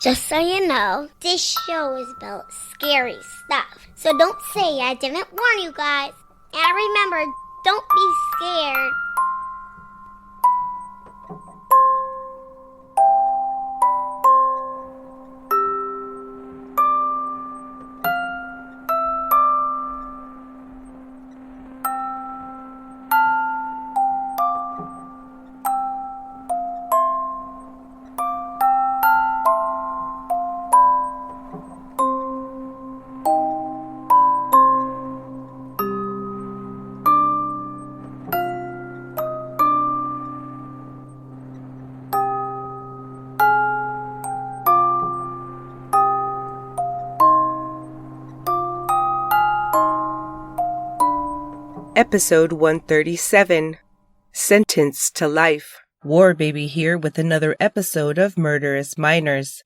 Just so you know, this show is about scary stuff. So don't say I didn't warn you guys. And remember, don't be scared. Episode 137, Sentenced to Life. War Baby here with another episode of Murderous Minors.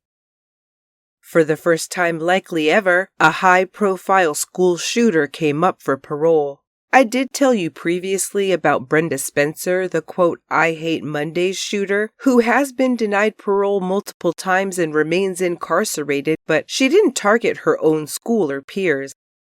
For the first time likely ever, a high-profile school shooter came up for parole. I did tell you previously about Brenda Spencer, the quote, I Hate Mondays shooter, who has been denied parole multiple times and remains incarcerated, but she didn't target her own school or peers.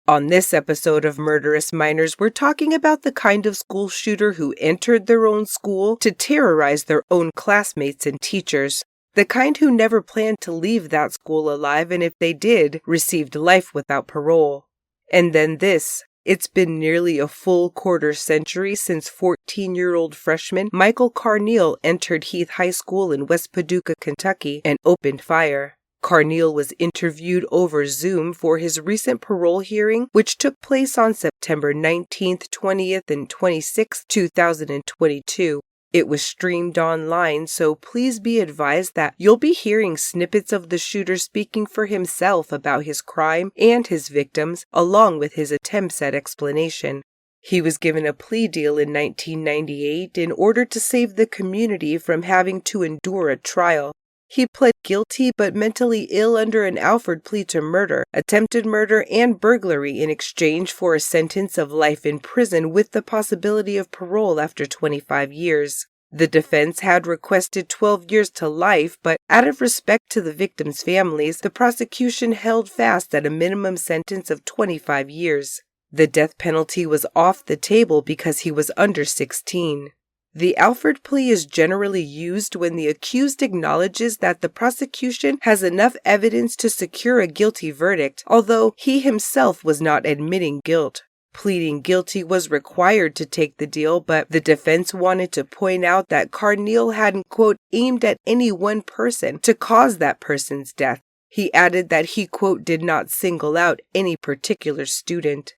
On this episode of Murderous Minors, we're talking about the kind of school shooter who entered their own school to terrorize their own classmates and teachers. The kind who never planned to leave that school alive, and if they did, received life without parole. And then this. It's been nearly a full quarter century since 14-year-old freshman Michael Carneal entered Heath High School in West Paducah, Kentucky, and opened fire. Carneal was interviewed over Zoom for his recent parole hearing, which took place on September 19th, 20th, and 26th, 2022. It was streamed online, so please be advised that you'll be hearing snippets of the shooter speaking for himself about his crime and his victims, along with his attempts at explanation. He was given a plea deal in 1998 in order to save the community from having to endure a trial. He pled guilty but mentally ill under an Alford plea to murder, attempted murder, and burglary in exchange for a sentence of life in prison with the possibility of parole after 25 years. The defense had requested 12 years to life, but out of respect to the victims' families, the prosecution held fast at a minimum sentence of 25 years. The death penalty was off the table because he was under 16. The Alford plea is generally used when the accused acknowledges that the prosecution has enough evidence to secure a guilty verdict, although he himself was not admitting guilt. Pleading guilty was required to take the deal, but the defense wanted to point out that Carneal hadn't, quote, aimed at any one person to cause that person's death. He added that he, quote, did not single out any particular student.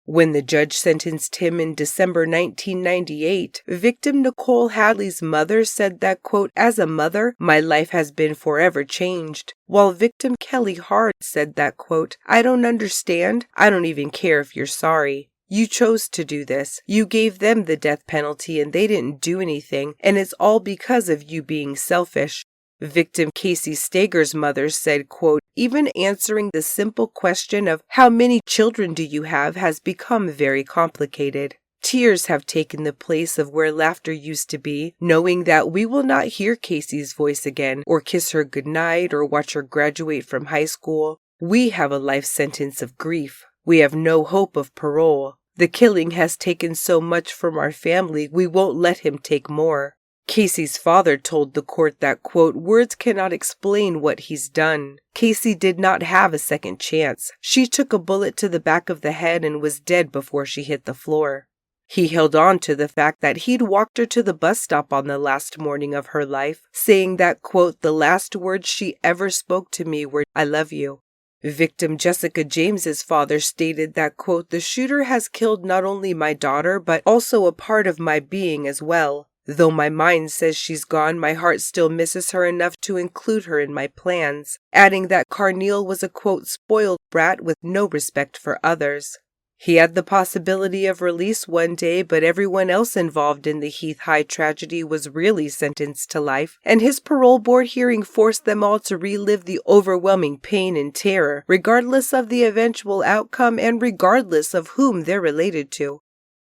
When the judge sentenced him in December 1998, victim Nicole Hadley's mother said that, quote, as a mother, my life has been forever changed, while victim Kelly Hard said that, quote, I don't understand, I don't even care if you're sorry. You chose to do this. You gave them the death penalty and they didn't do anything, and it's all because of you being selfish. Victim Kayce Steger's mother said, quote, even answering the simple question of how many children do you have has become very complicated. Tears have taken the place of where laughter used to be, knowing that we will not hear Kayce's voice again, or kiss her goodnight, or watch her graduate from high school. We have a life sentence of grief. We have no hope of parole. The killing has taken so much from our family, we won't let him take more. Kayce's father told the court that, quote, words cannot explain what he's done. Kayce did not have a second chance. She took a bullet to the back of the head and was dead before she hit the floor. He held on to the fact that he'd walked her to the bus stop on the last morning of her life, saying that, quote, the last words she ever spoke to me were, I love you. Victim Jessica James's father stated that, quote, the shooter has killed not only my daughter, but also a part of my being as well. Though my mind says she's gone, my heart still misses her enough to include her in my plans, adding that Carneal was a, quote, spoiled brat with no respect for others. He had the possibility of release one day, but everyone else involved in the Heath High tragedy was really sentenced to life, and his parole board hearing forced them all to relive the overwhelming pain and terror, regardless of the eventual outcome and regardless of whom they're related to.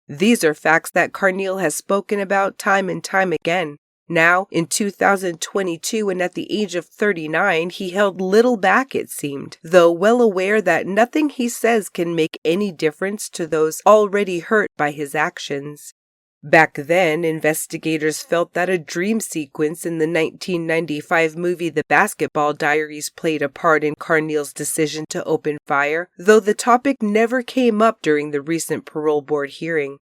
These are facts that Carneal has spoken about time and time again. Now, in 2022 and at the age of 39, he held little back, it seemed, though well aware that nothing he says can make any difference to those already hurt by his actions. Back then, investigators felt that a dream sequence in the 1995 movie The Basketball Diaries played a part in Carneal's decision to open fire, though the topic never came up during the recent parole board hearing.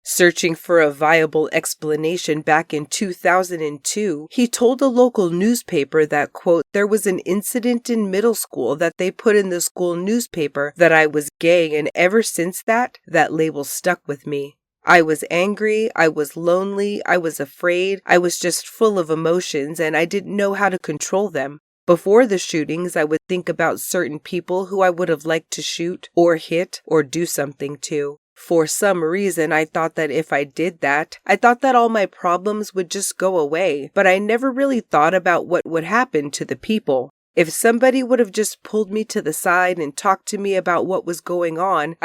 Searching for a viable explanation back in 2002, he told a local newspaper that, quote, there was an incident in middle school that they put in the school newspaper that I was gay, and ever since that label stuck with me. I was angry, I was lonely, I was afraid, I was just full of emotions, and I didn't know how to control them. Before the shootings, I would think about certain people who I would have liked to shoot, or hit, or do something to. For some reason, I thought that if I did that, I thought that all my problems would just go away, but I never really thought about what would happen to the people. If somebody would have just pulled me to the side and talked to me about what was going on,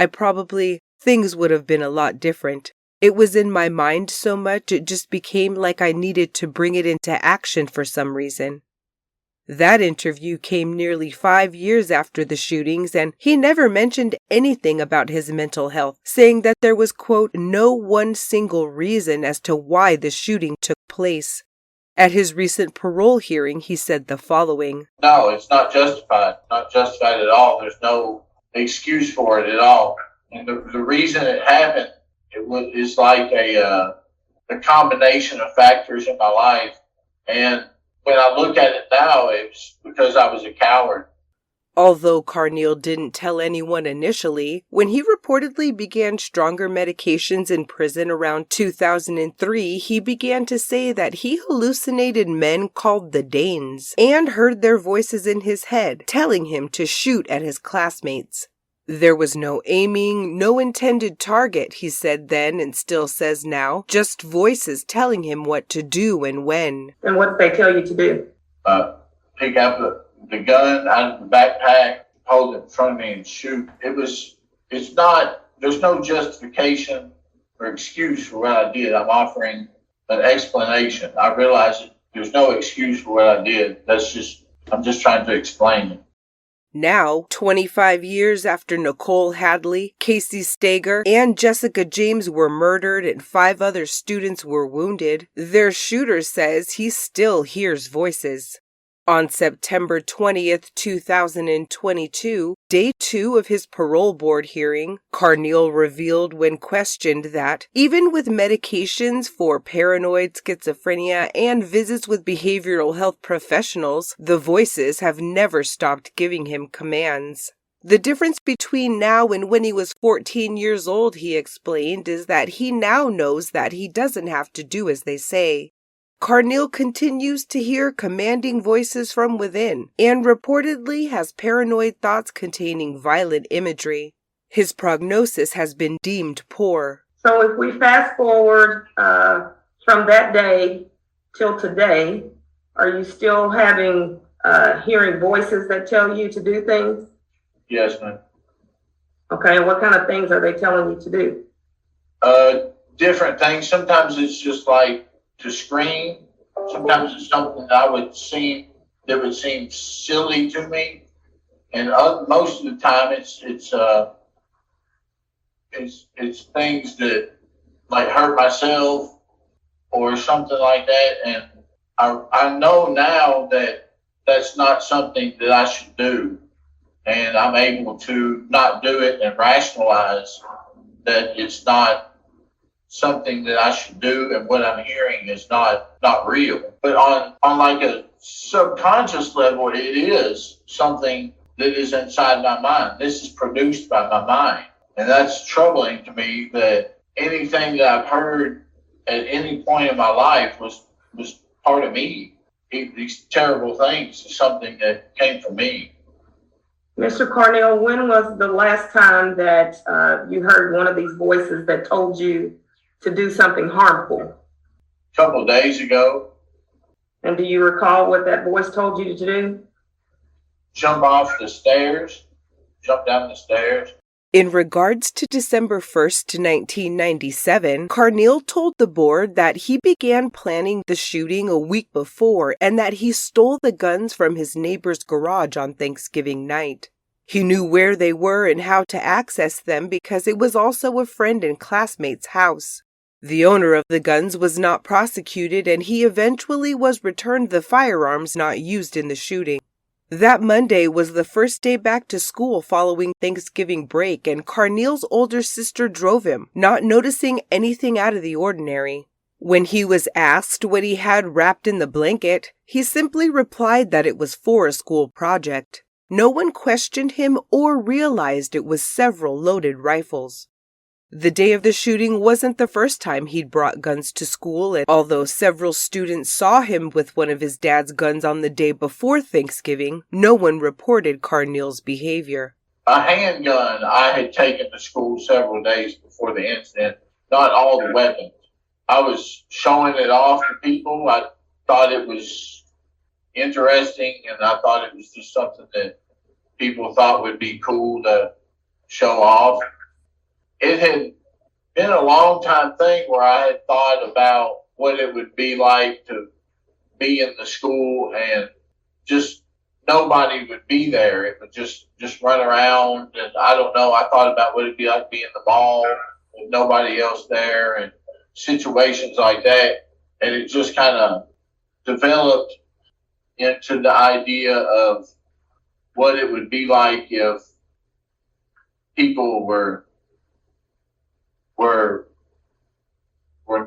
things would have been a lot different. It was in my mind so much, it just became like I needed to bring it into action for some reason. That interview came nearly 5 years after the shootings, and he never mentioned anything about his mental health, saying that there was, quote, no one single reason as to why the shooting took place. At his recent parole hearing, he said the following. No, it's not justified. Not justified at all. There's no excuse for it at all. And the reason it happened, it's like a combination of factors in my life. And when I look at it now, it's because I was a coward. Although Carneal didn't tell anyone initially, when he reportedly began stronger medications in prison around 2003, he began to say that he hallucinated men called the Danes and heard their voices in his head, telling him to shoot at his classmates. There was no aiming, no intended target, he said then and still says now, just voices telling him what to do and when. And what did they tell you to do? Pick up the gun out of the backpack, hold it in front of me and shoot. There's no justification or excuse for what I did. I'm offering an explanation. I realize that there's no excuse for what I did. I'm just trying to explain it. Now, 25 years after Nicole Hadley, Kayce Steger, and Jessica James were murdered and 5 other students were wounded, their shooter says he still hears voices. On September 20th, 2022, day 2 of his parole board hearing, Carneal revealed when questioned that, even with medications for paranoid schizophrenia and visits with behavioral health professionals, the voices have never stopped giving him commands. The difference between now and when he was 14 years old, he explained, is that he now knows that he doesn't have to do as they say. Carneal continues to hear commanding voices from within and reportedly has paranoid thoughts containing violent imagery. His prognosis has been deemed poor. So if we fast forward from that day till today, are you still having hearing voices that tell you to do things? Yes, ma'am. Okay, and what kind of things are they telling you to do? Different things. Sometimes it's just like to scream. Sometimes it's something that would seem silly to me, and most of the time it's things that like hurt myself or something like that. And I know now that that's not something that I should do, and I'm able to not do it and rationalize that it's not something that I should do, and what I'm hearing is not real. But on like a subconscious level, it is something that is inside my mind. This is produced by my mind. And that's troubling to me, that anything that I've heard at any point in my life was part of me. These terrible things is something that came from me. Mr. Carneal, when was the last time that you heard one of these voices that told you to do something harmful? A couple of days ago. And do you recall what that voice told you to do? Jump down the stairs. In regards to December 1st, 1997, Carneal told the board that he began planning the shooting a week before and that he stole the guns from his neighbor's garage on Thanksgiving night. He knew where they were and how to access them because it was also a friend and classmate's house. The owner of the guns was not prosecuted and he eventually was returned the firearms not used in the shooting. That Monday was the first day back to school following Thanksgiving break, and Carneal's older sister drove him, not noticing anything out of the ordinary. When he was asked what he had wrapped in the blanket, he simply replied that it was for a school project. No one questioned him or realized it was several loaded rifles. The day of the shooting wasn't the first time he'd brought guns to school, and although several students saw him with one of his dad's guns on the day before Thanksgiving, no one reported Carneal's behavior. A handgun I had taken to school several days before the incident, not all the weapons. I was showing it off to people. I thought it was interesting, and I thought it was just something that people thought would be cool to show off. It had been a long time thing where I had thought about what it would be like to be in the school and just nobody would be there. It would just run around, and I don't know. I thought about what it'd be like to be in the mall with nobody else there and situations like that. And it just kind of developed into the idea of what it would be like if people were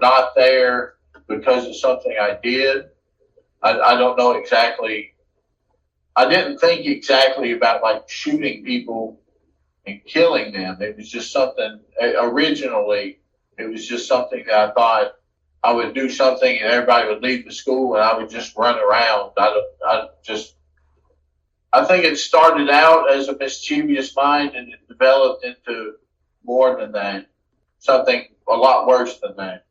not there because of something I did. I don't know exactly. I didn't think exactly about like shooting people and killing them. It was just something, originally, it was just something that I thought I would do something and everybody would leave the school and I would just run around. I think it started out as a mischievous mind and it developed into more than that. Something a lot worse than that.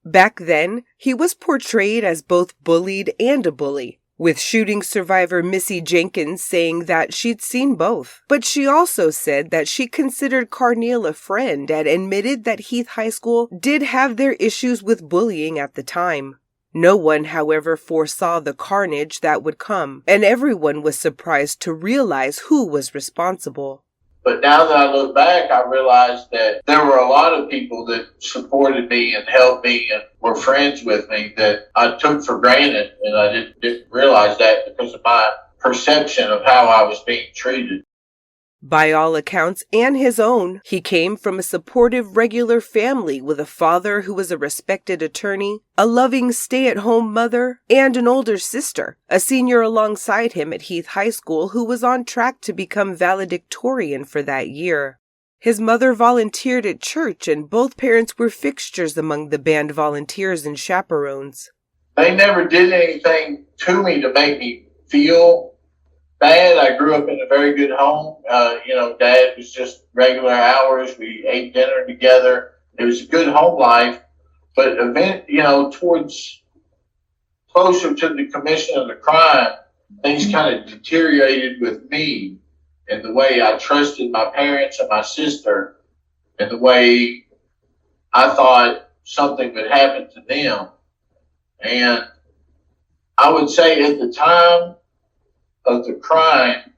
Back then, he was portrayed as both bullied and a bully, with shooting survivor Missy Jenkins saying that she'd seen both. But she also said that she considered Carneal a friend and admitted that Heath High School did have their issues with bullying at the time. No one, however, foresaw the carnage that would come, and everyone was surprised to realize who was responsible. But now that I look back, I realized that there were a lot of people that supported me and helped me and were friends with me that I took for granted, and I didn't realize that because of my perception of how I was being treated. By all accounts, and his own, he came from a supportive regular family with a father who was a respected attorney, a loving stay-at-home mother, and an older sister, a senior alongside him at Heath High School who was on track to become valedictorian for that year. His mother volunteered at church, and both parents were fixtures among the band volunteers and chaperones. They never did anything to me to make me feel bad. I grew up in a very good home. Dad was just regular hours. We ate dinner together. It was a good home life. But towards closer to the commission of the crime, things kind of deteriorated with me and the way I trusted my parents and my sister and the way I thought something would happen to them. And I would say at the time of the crime,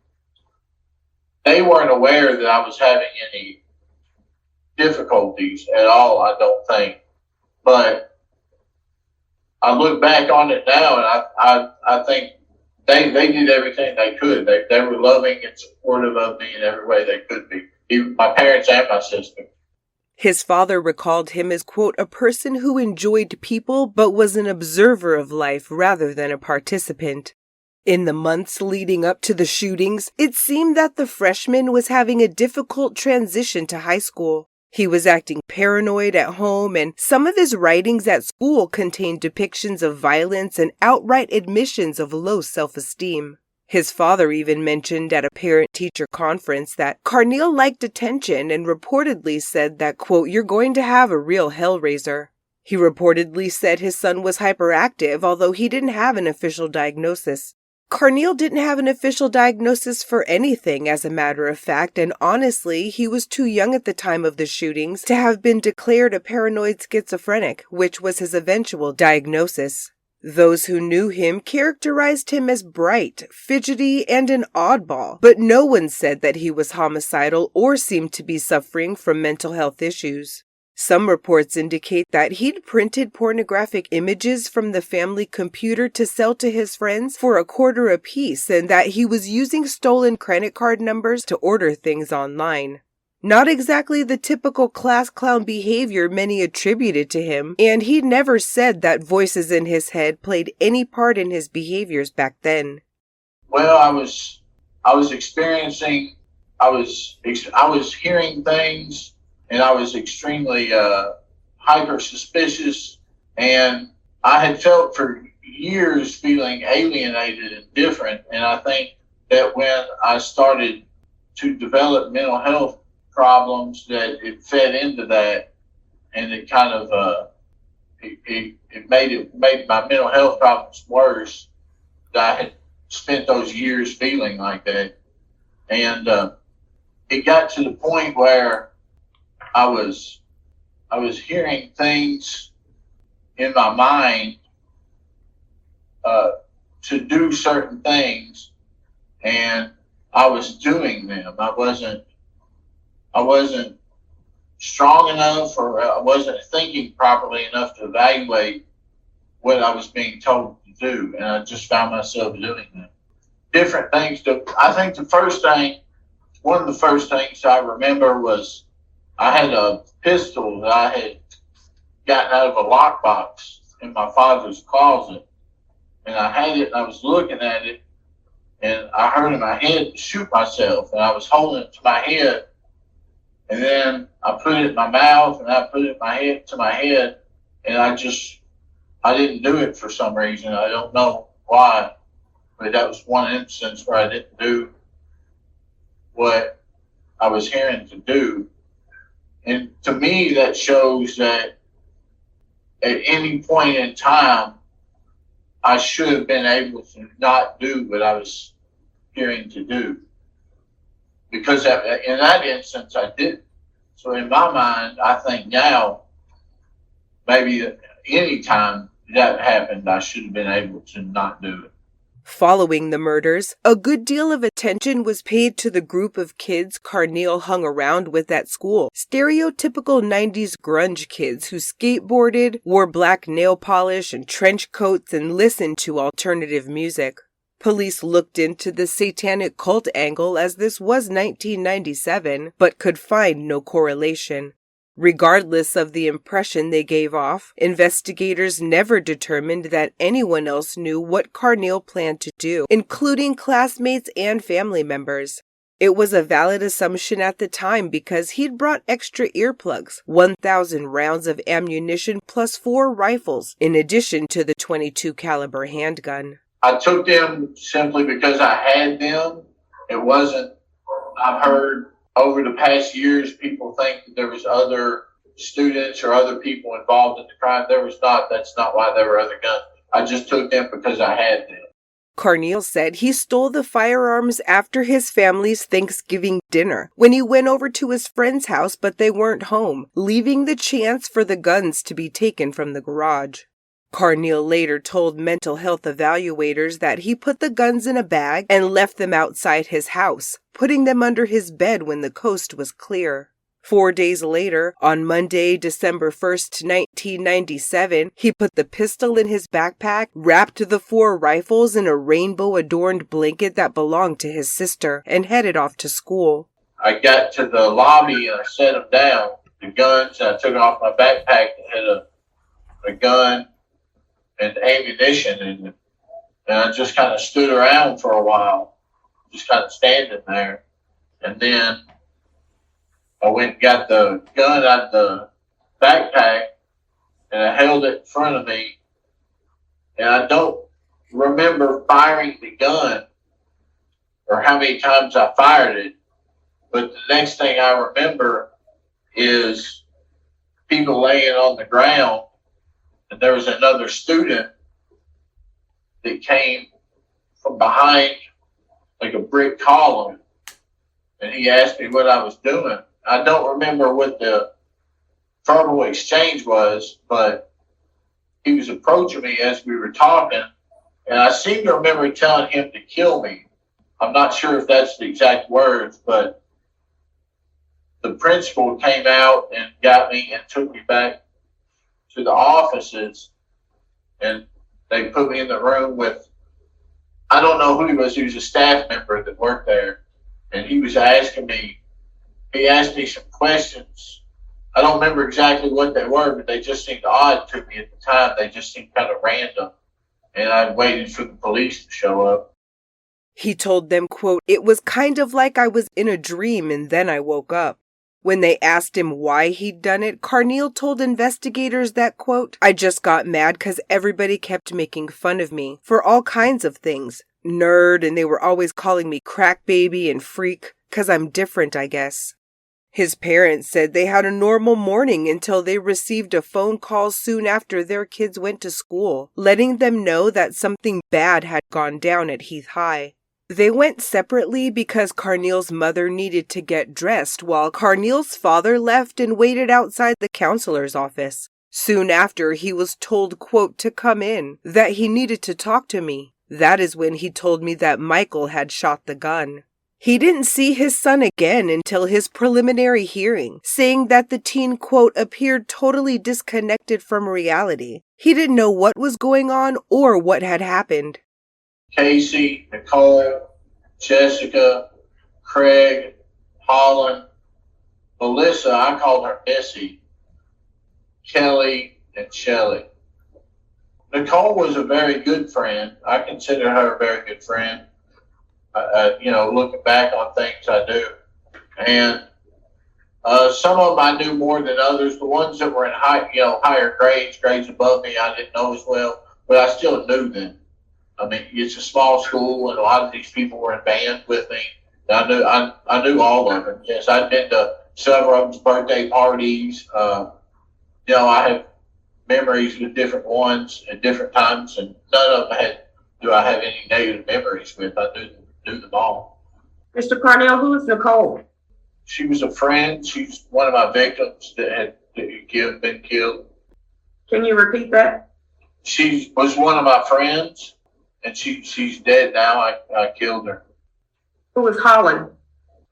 they weren't aware that I was having any difficulties at all, I don't think. But I look back on it now, and I think they did everything they could. They were loving and supportive of me in every way they could be, even my parents and my sister. His father recalled him as, quote, a person who enjoyed people but was an observer of life rather than a participant. In the months leading up to the shootings, it seemed that the freshman was having a difficult transition to high school. He was acting paranoid at home, and some of his writings at school contained depictions of violence and outright admissions of low self-esteem. His father even mentioned at a parent-teacher conference that Carneal liked attention and reportedly said that, quote, you're going to have a real hellraiser. He reportedly said his son was hyperactive, although he didn't have an official diagnosis. Carneal didn't have an official diagnosis for anything, as a matter of fact, and honestly, he was too young at the time of the shootings to have been declared a paranoid schizophrenic, which was his eventual diagnosis. Those who knew him characterized him as bright, fidgety, and an oddball, but no one said that he was homicidal or seemed to be suffering from mental health issues. Some reports indicate that he'd printed pornographic images from the family computer to sell to his friends for $0.25 apiece, and that he was using stolen credit card numbers to order things online. Not exactly the typical class clown behavior many attributed to him, and he never said that voices in his head played any part in his behaviors back then. Well, I was experiencing, I was hearing things, and I was extremely hyper suspicious, and I had felt for years feeling alienated and different. And I think that when I started to develop mental health problems, that it fed into that, and it kind of it made my mental health problems worse. That I had spent those years feeling like that, and it got to the point where I was hearing things in my mind to do certain things, and I was doing them. I wasn't strong enough, or I wasn't thinking properly enough to evaluate what I was being told to do, and I just found myself doing them. Different things. I think one of the first things I remember was I had a pistol that I had gotten out of a lockbox in my father's closet, and I had it, and I was looking at it, and I heard in my head to shoot myself, and I was holding it to my head, and then I put it in my mouth, and I put it to my head, and I didn't do it for some reason. I don't know why, but that was one instance where I didn't do what I was hearing to do. And to me, that shows that at any point in time, I should have been able to not do what I was hearing to do. Because in that instance, I didn't. So in my mind, I think now, maybe any time that happened, I should have been able to not do it. Following the murders, a good deal of attention was paid to the group of kids Carneal hung around with at school. Stereotypical 90s grunge kids who skateboarded, wore black nail polish and trench coats, and listened to alternative music. Police looked into the satanic cult angle, as this was 1997, but could find no correlation. Regardless of the impression they gave off, investigators never determined that anyone else knew what Carneal planned to do, including classmates and family members. It was a valid assumption at the time because he'd brought extra earplugs, 1,000 rounds of ammunition plus 4 rifles, in addition to the .22 caliber handgun. I took them simply because I had them. It wasn't, I've heard over the past years, people think that there was other students or other people involved in the crime. There was not. That's not why there were other guns. I just took them because I had them. Carneal said he stole the firearms after his family's Thanksgiving dinner, when he went over to his friend's house but they weren't home, leaving the chance for the guns to be taken from the garage. Carneal later told mental health evaluators that he put the guns in a bag and left them outside his house, putting them under his bed when the coast was clear. 4 days later, on Monday, December 1st, 1997, he put the pistol in his backpack, wrapped the 4 rifles in a rainbow-adorned blanket that belonged to his sister, and headed off to school. I got to the lobby and I set them down, the guns, and I took off my backpack and had a gun and ammunition in it. And I just kind of stood around for a while, just kind of standing there. And then I went and got the gun out of the backpack, and I held it in front of me. And I don't remember firing the gun or how many times I fired it. But the next thing I remember is people laying on the ground, and there was another student that came from behind like a brick column, and he asked me what I was doing. I don't remember what the verbal exchange was, but he was approaching me as we were talking, and I seem to remember telling him to kill me. I'm not sure if that's the exact words, but the principal came out and got me and took me back to the offices, and they put me in the room with, I don't know who he was a staff member that worked there, and he was asking me, he asked me some questions. I don't remember exactly what they were, but they just seemed odd to me at the time. They just seemed kind of random, and I waited for the police to show up. He told them, quote, "It was kind of like I was in a dream and then I woke up." When they asked him why he'd done it, Carneal told investigators that, quote, "I just got mad because everybody kept making fun of me for all kinds of things. Nerd, and they were always calling me crack baby and freak, because I'm different, I guess." His parents said they had a normal morning until they received a phone call soon after their kids went to school, letting them know that something bad had gone down at Heath High. They went separately because Carneal's mother needed to get dressed while Carneal's father left and waited outside the counselor's office. Soon after, he was told, quote, to come in, that he needed to talk to me. That is when he told me that Michael had shot the gun. He didn't see his son again until his preliminary hearing, saying that the teen, quote, appeared totally disconnected from reality. He didn't know what was going on or what had happened. Kayce, Nicole, Jessica, Craig, Holland, Melissa, I called her Missy, Kelly, and Shelly. Nicole was a very good friend. I consider her a very good friend. Looking back on things I do. And some of them I knew more than others. The ones that were in higher grades above me, I didn't know as well, but I still knew them. I mean, it's a small school, and a lot of these people were in band with me. And I knew all of them. Yes, I'd been to several of them's birthday parties. I have memories with different ones at different times, and none of them do I have any negative memories with. I knew them all. Mr. Carneal, who is Nicole? She was a friend. She's one of my victims that had been killed. Can you repeat that? She was one of my friends, and she's dead now. I killed her. Who was Holland?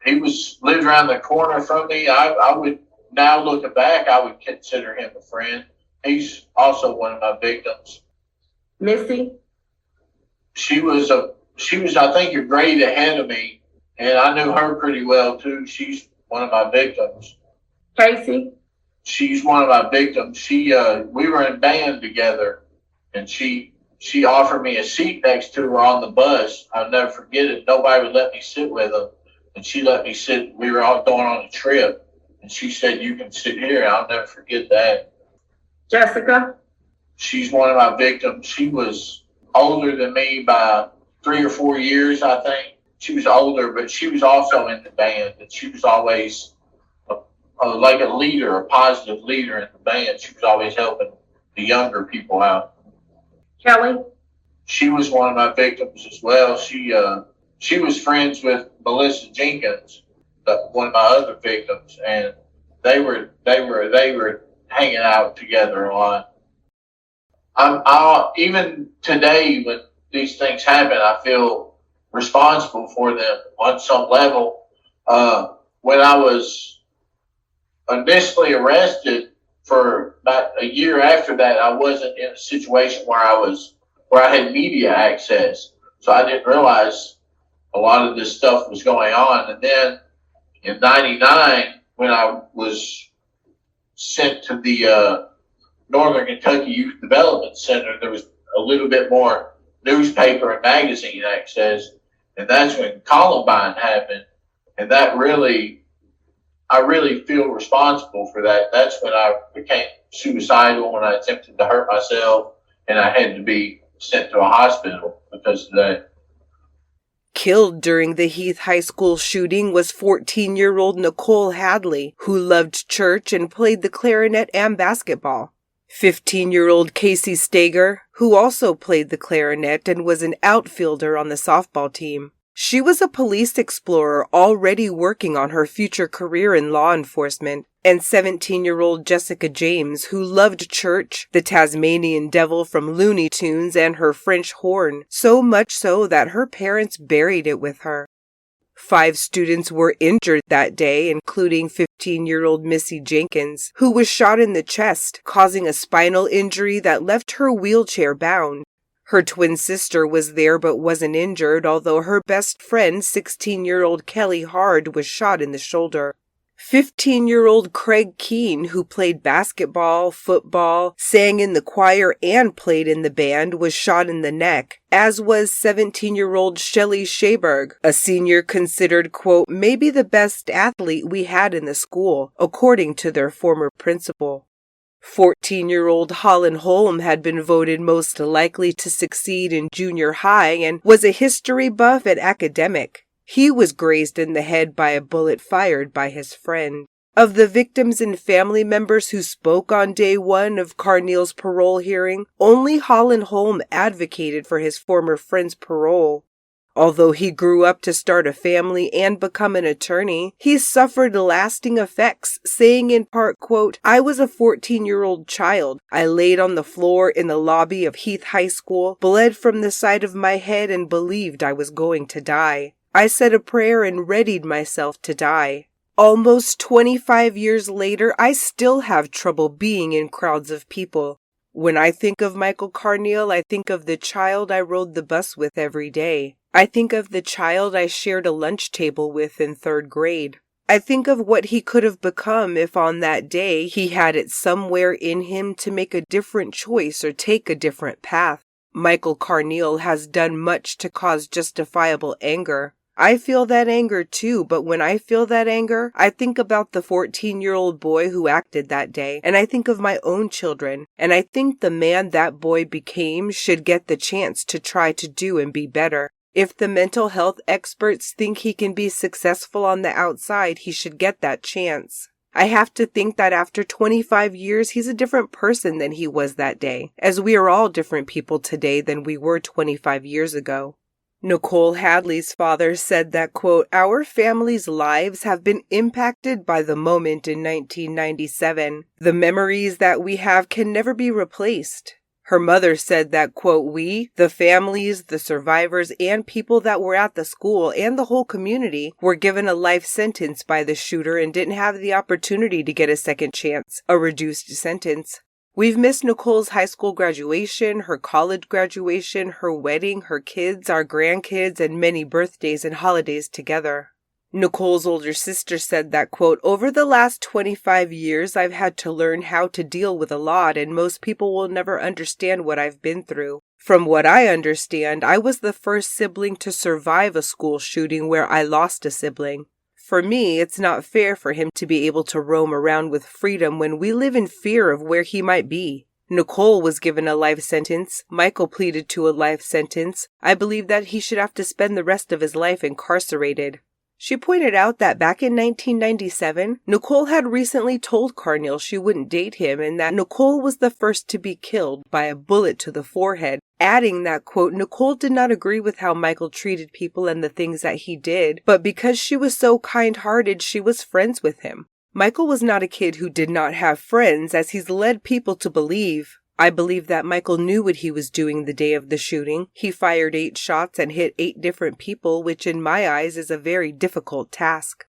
He lived around the corner from me. I would, now looking back, I would consider him a friend. He's also one of my victims. Missy? She was I think a grade ahead of me, and I knew her pretty well too. She's one of my victims. Kayce? She's one of my victims. We were in band together, and she offered me a seat next to her on the bus. I'll never forget it. Nobody would let me sit with them, and she let me sit. We were all going on a trip, and she said, "You can sit here." I'll never forget that. Jessica? She's one of my victims. She was older than me by 3 or 4 years, I think. She was older, but she was also in the band, and she was always like a leader, a positive leader in the band. She was always helping the younger people out. Kelly? She was one of my victims as well. She was friends with Melissa Jenkins, one of my other victims, and they were hanging out together a lot. Even today, when these things happen, I feel responsible for them on some level. When I was initially arrested, for about a year after that, I wasn't in a situation where I had media access, so I didn't realize a lot of this stuff was going on. And then in '99, when I was sent to the Northern Kentucky Youth Development Center, there was a little bit more newspaper and magazine access, and that's when Columbine happened, and I really feel responsible for that. That's when I became suicidal, when I attempted to hurt myself, and I had to be sent to a hospital because of that. Killed during the Heath High School shooting was 14-year-old Nicole Hadley, who loved church and played the clarinet and basketball. 15-year-old Kayce Steger, who also played the clarinet and was an outfielder on the softball team. She was a police explorer already working on her future career in law enforcement. And 17-year-old Jessica James, who loved church, the Tasmanian Devil from Looney Tunes, and her French horn, so much so that her parents buried it with her. 5 students were injured that day, including 15-year-old Missy Jenkins, who was shot in the chest, causing a spinal injury that left her wheelchair-bound. Her twin sister was there but wasn't injured, although her best friend, 16-year-old Kelly Hard, was shot in the shoulder. 15-year-old Craig Keene, who played basketball, football, sang in the choir, and played in the band, was shot in the neck, as was 17-year-old Shelley Shaberg, a senior considered, quote, maybe the best athlete we had in the school, according to their former principal. 14-year-old Holland Holm had been voted most likely to succeed in junior high and was a history buff and academic. He was grazed in the head by a bullet fired by his friend. Of the victims and family members who spoke on day 1 of Carneal's parole hearing, only Holland Holm advocated for his former friend's parole. Although he grew up to start a family and become an attorney, he suffered lasting effects, saying in part, quote, I was a 14-year-old child. I laid on the floor in the lobby of Heath High School, bled from the side of my head, and believed I was going to die. I said a prayer and readied myself to die. Almost 25 years later, I still have trouble being in crowds of people. When I think of Michael Carneal, I think of the child I rode the bus with every day. I think of the child I shared a lunch table with in 3rd grade. I think of what he could have become if on that day he had it somewhere in him to make a different choice or take a different path. Michael Carneal has done much to cause justifiable anger. I feel that anger too, but when I feel that anger, I think about the 14-year-old boy who acted that day, and I think of my own children, and I think the man that boy became should get the chance to try to do and be better. If the mental health experts think he can be successful on the outside, he should get that chance. I have to think that after 25 years, he's a different person than he was that day, as we are all different people today than we were 25 years ago. Nicole Hadley's father said that, quote, our family's lives have been impacted by the moment in 1997. The memories that we have can never be replaced. Her mother said that, quote, we, the families, the survivors, and people that were at the school and the whole community were given a life sentence by the shooter and didn't have the opportunity to get a second chance, a reduced sentence. We've missed Nicole's high school graduation, her college graduation, her wedding, her kids, our grandkids, and many birthdays and holidays together. Nicole's older sister said that, quote, over the last 25 years, I've had to learn how to deal with a lot, and most people will never understand what I've been through. From what I understand, I was the first sibling to survive a school shooting where I lost a sibling. For me, it's not fair for him to be able to roam around with freedom when we live in fear of where he might be. Nicole was given a life sentence. Michael pleaded to a life sentence. I believe that he should have to spend the rest of his life incarcerated. She pointed out that back in 1997, Nicole had recently told Carneal she wouldn't date him and that Nicole was the first to be killed by a bullet to the forehead, adding that, quote, Nicole did not agree with how Michael treated people and the things that he did, but because she was so kind-hearted, she was friends with him. Michael was not a kid who did not have friends, as he's led people to believe. I believe that Michael knew what he was doing the day of the shooting. He fired 8 shots and hit 8 different people, which in my eyes is a very difficult task.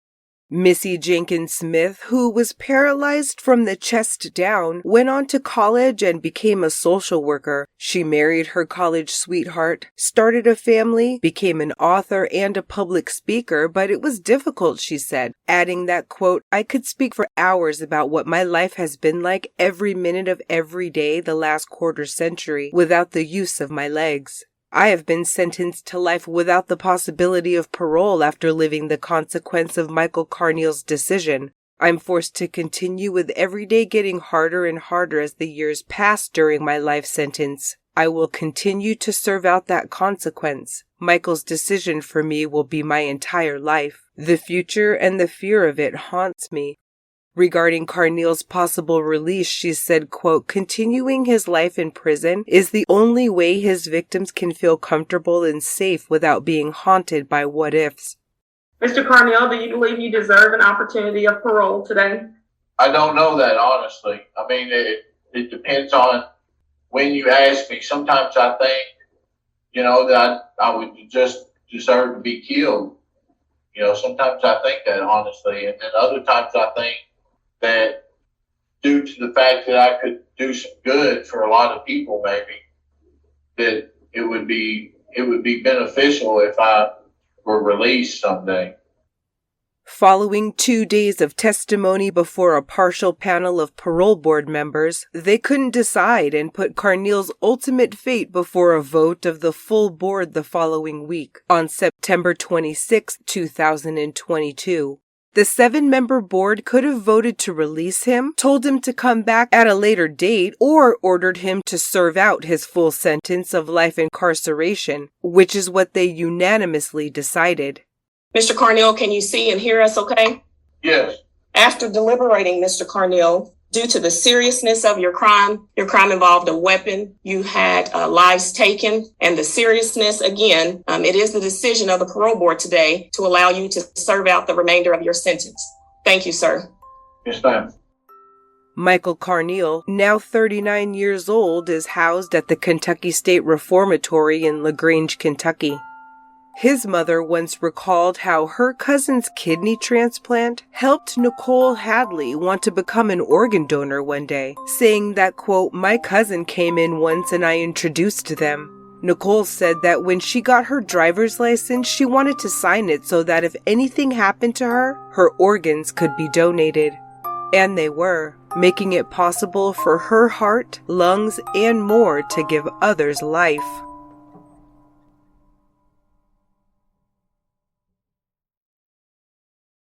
Missy Jenkins Smith, who was paralyzed from the chest down, went on to college and became a social worker. She married her college sweetheart, started a family, became an author and a public speaker, but it was difficult, she said, adding that, quote, I could speak for hours about what my life has been like every minute of every day the last quarter century without the use of my legs. I have been sentenced to life without the possibility of parole after living the consequence of Michael Carneal's decision. I'm forced to continue with every day getting harder and harder as the years pass during my life sentence. I will continue to serve out that consequence. Michael's decision for me will be my entire life. The future and the fear of it haunts me. Regarding Carneal's possible release, she said, quote, "Continuing his life in prison is the only way his victims can feel comfortable and safe without being haunted by what-ifs." Mr. Carneal, do you believe you deserve an opportunity of parole today? I don't know that, honestly. I mean, it depends on when you ask me. Sometimes I think, that I would just deserve to be killed. Sometimes I think that, honestly. And then other times I think that due to the fact that I could do some good for a lot of people, maybe, that it would be beneficial if I were released someday. Following 2 days of testimony before a partial panel of parole board members, they couldn't decide and put Carneal's ultimate fate before a vote of the full board the following week, on September 26, 2022. The 7-member board could have voted to release him, told him to come back at a later date, or ordered him to serve out his full sentence of life incarceration, which is what they unanimously decided. Mr. Carneal, can you see and hear us okay? Yes. After deliberating, Mr. Carneal, due to the seriousness of your crime involved a weapon, you had lives taken, and the seriousness, again, it is the decision of the parole board today to allow you to serve out the remainder of your sentence. Thank you, sir. Yes, ma'am. Michael Carneal, now 39 years old, is housed at the Kentucky State Reformatory in LaGrange, Kentucky. His mother once recalled how her cousin's kidney transplant helped Nicole Hadley want to become an organ donor one day, saying that, quote, "My cousin came in once and I introduced them." Nicole said that when she got her driver's license, she wanted to sign it so that if anything happened to her, her organs could be donated. And they were, making it possible for her heart, lungs, and more to give others life.